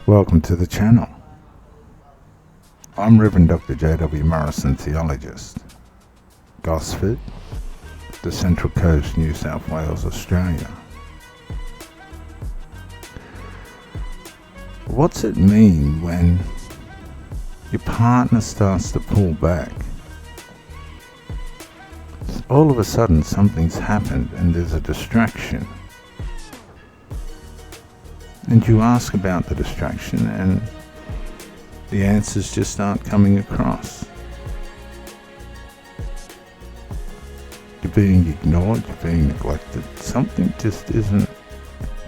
Welcome to the channel. I'm Reverend Dr. J.W. Morrison, theologist, Gosford, the Central Coast, New South Wales, Australia. What's it mean when your partner starts to pull back? All of a sudden something's happened and there's a distraction. And you ask about the distraction and the answers just aren't coming across. You're being ignored, you're being neglected. Something just isn't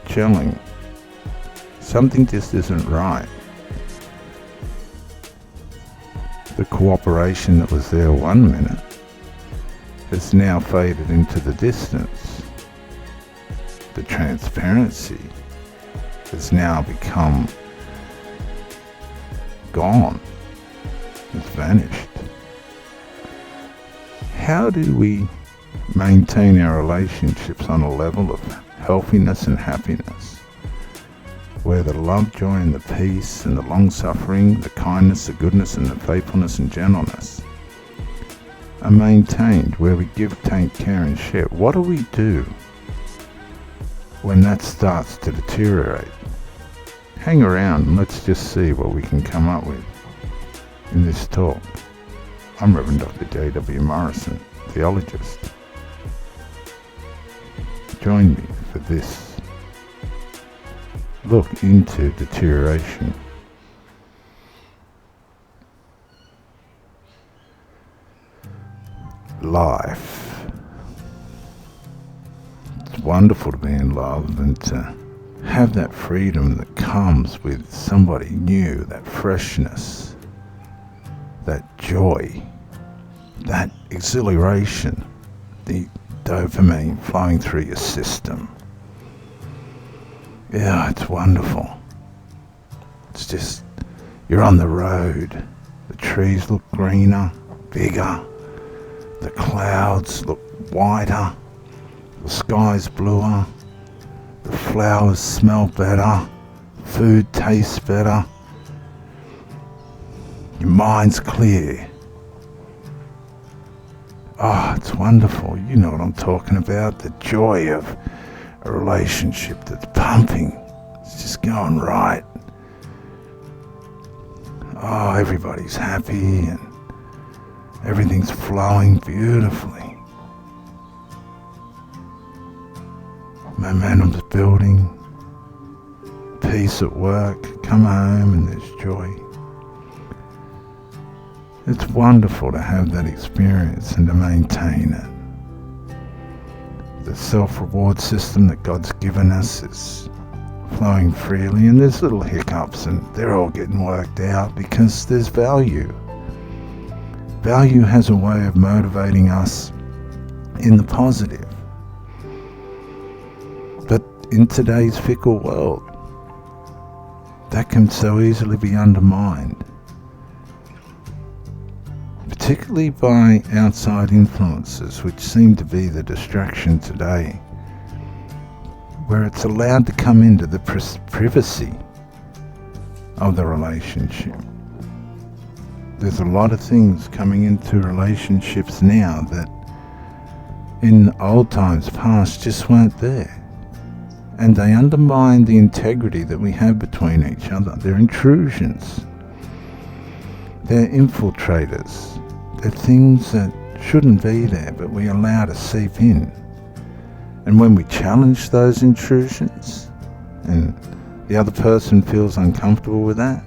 gelling. Something just isn't right. The cooperation that was there 1 minute has now faded into the distance. The transparency has now become gone. It's vanished. How do we maintain our relationships on a level of healthiness and happiness, where the love, joy, and the peace, and the long-suffering, the kindness, the goodness, and the faithfulness and gentleness are maintained, where we give, take care, and share? What do we do when that starts to deteriorate? Hang around and let's just see what we can come up with in this talk. I'm Reverend Dr. J.W. Morrison, theologist. Join me for this look into deterioration. Life. It's wonderful to be in love and to have that freedom that comes with somebody new, that freshness, that joy, that exhilaration, the dopamine flowing through your system. Yeah, it's wonderful. It's just, you're on the road, the trees look greener, bigger, the clouds look whiter, the sky's bluer, the flowers smell better, food tastes better, your mind's clear. Oh, it's wonderful. You know what I'm talking about. The joy of a relationship that's pumping. It's just going right. Oh, everybody's happy and everything's flowing beautifully. Momentum's building, peace at work, come home and there's joy. It's wonderful to have that experience and to maintain it. The self-reward system that God's given us is flowing freely, and there's little hiccups and they're all getting worked out because there's value. Value has a way of motivating us in the positive. But in today's fickle world, that can so easily be undermined, particularly by outside influences, which seem to be the distraction today, where it's allowed to come into the privacy of the relationship. There's a lot of things coming into relationships now that in old times past just weren't there. And they undermine the integrity that we have between each other. They're intrusions. They're infiltrators. They're things that shouldn't be there, but we allow to seep in. And when we challenge those intrusions, and the other person feels uncomfortable with that,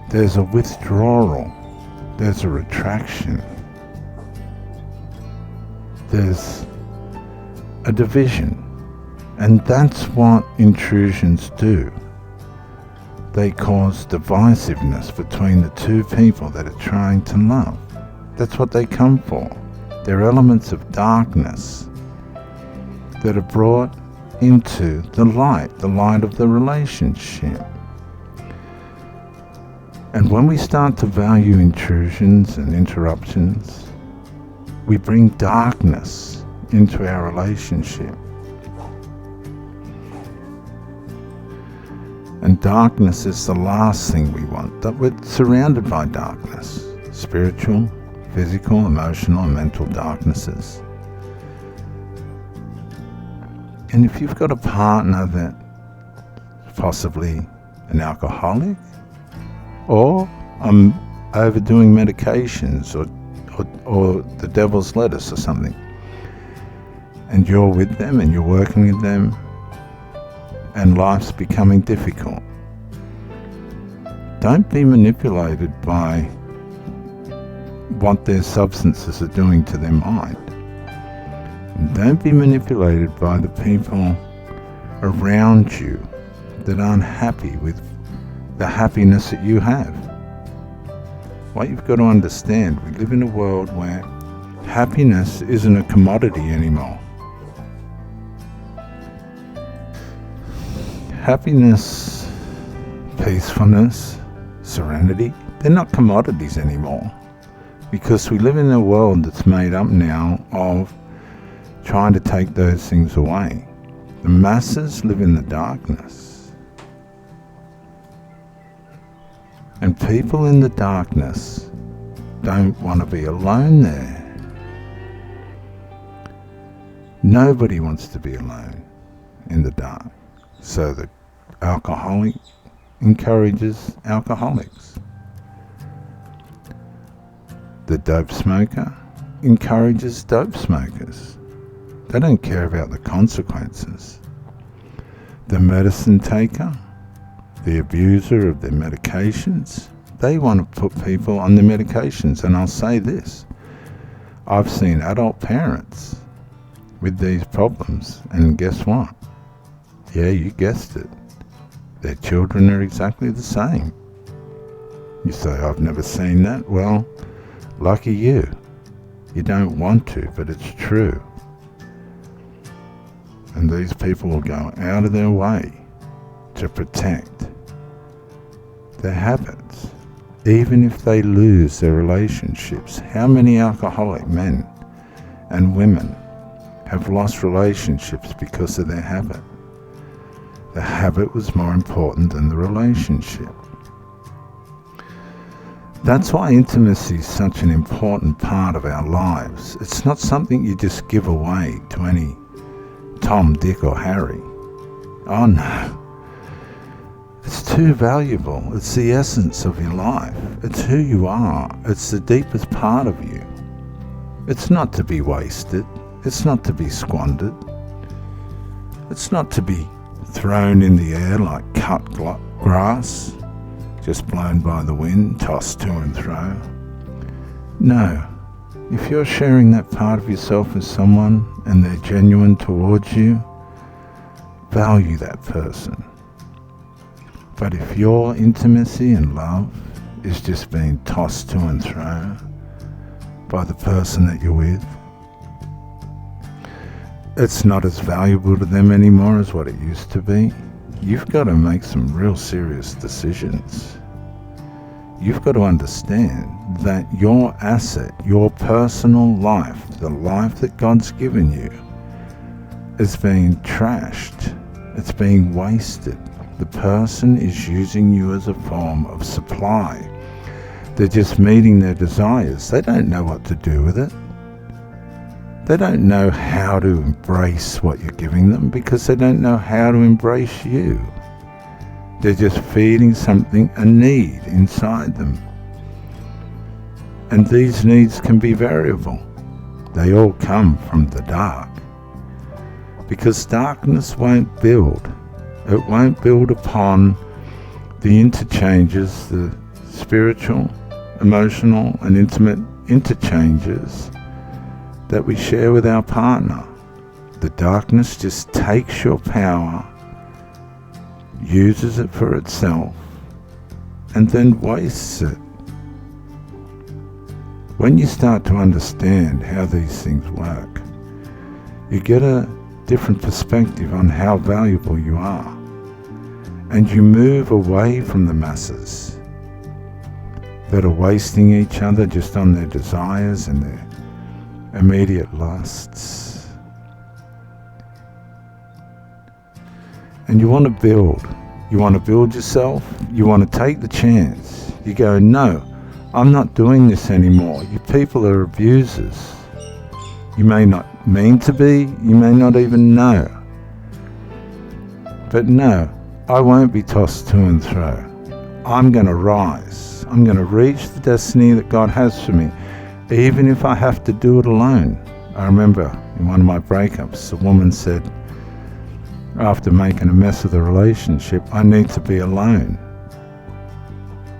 there's a withdrawal. There's a retraction. There's a division. And that's what intrusions do. They cause divisiveness between the two people that are trying to love. That's what they come for. They're elements of darkness that are brought into the light of the relationship. And when we start to value intrusions and interruptions, we bring darkness into our relationship. And darkness is the last thing we want. That we're surrounded by darkness. Spiritual, physical, emotional, and mental darknesses. And if you've got a partner that possibly an alcoholic, or overdoing medications, or the devil's lettuce or something, and you're with them and you're working with them, and life's becoming difficult, don't be manipulated by what their substances are doing to their mind. And don't be manipulated by the people around you that aren't happy with the happiness that you have. What you've got to understand, we live in a world where happiness isn't a commodity anymore. Happiness, peacefulness, serenity, they're not commodities anymore, because we live in a world that's made up now of trying to take those things away. The masses live in the darkness. And people in the darkness don't want to be alone there. Nobody wants to be alone in the dark. So the alcoholic encourages alcoholics. The dope smoker encourages dope smokers. They don't care about the consequences. The medicine taker, the abuser of their medications, they want to put people on their medications. And I'll say this, I've seen adult parents with these problems, and guess what? Yeah, you guessed it. Their children are exactly the same. You say, I've never seen that. Well, lucky you. You don't want to, but it's true. And these people will go out of their way to protect their habits, even if they lose their relationships. How many alcoholic men and women have lost relationships because of their habit? The habit was more important than the relationship. That's why intimacy is such an important part of our lives. It's not something you just give away to any Tom, Dick, or Harry. Oh no. It's too valuable. It's the essence of your life. It's who you are. It's the deepest part of you. It's not to be wasted. It's not to be squandered. It's not to be thrown in the air like cut grass, just blown by the wind, tossed to and fro. No, if you're sharing that part of yourself with someone and they're genuine towards you, value that person. But if your intimacy and love is just being tossed to and fro by the person that you're with, it's not as valuable to them anymore as what it used to be. You've got to make some real serious decisions. You've got to understand that your asset, your personal life, the life that God's given you, is being trashed. It's being wasted. The person is using you as a form of supply. They're just meeting their desires. They don't know what to do with it. They don't know how to embrace what you're giving them because they don't know how to embrace you. They're just feeding something, a need inside them. And these needs can be variable. They all come from the dark. Because darkness won't build. It won't build upon the interchanges, the spiritual, emotional, and intimate interchanges that we share with our partner. The darkness just takes your power, uses it for itself, and then wastes it. When you start to understand how these things work, you get a different perspective on how valuable you are, and you move away from the masses that are wasting each other just on their desires and their immediate lusts. And you want to build You want to build yourself? You want to take the chance? You go, no, I'm not doing this anymore. You people are abusers. You may not mean to be, you may not even know. But no, I won't be tossed to and fro. I'm going to rise. I'm going to reach the destiny that God has for me, even if I have to do it alone. I remember in one of my breakups, a woman said, after making a mess of the relationship, I need to be alone.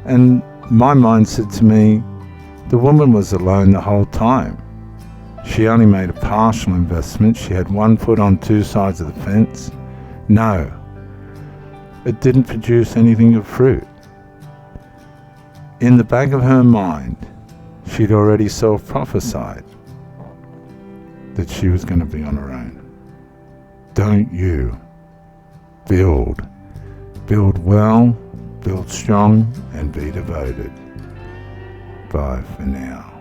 And my mind said to me, the woman was alone the whole time. She only made a partial investment. She had one foot on two sides of the fence. No, it didn't produce anything of fruit. In the back of her mind, she'd already self-prophesied that she was going to be on her own. Don't you build well, build strong, and be devoted. Bye for now.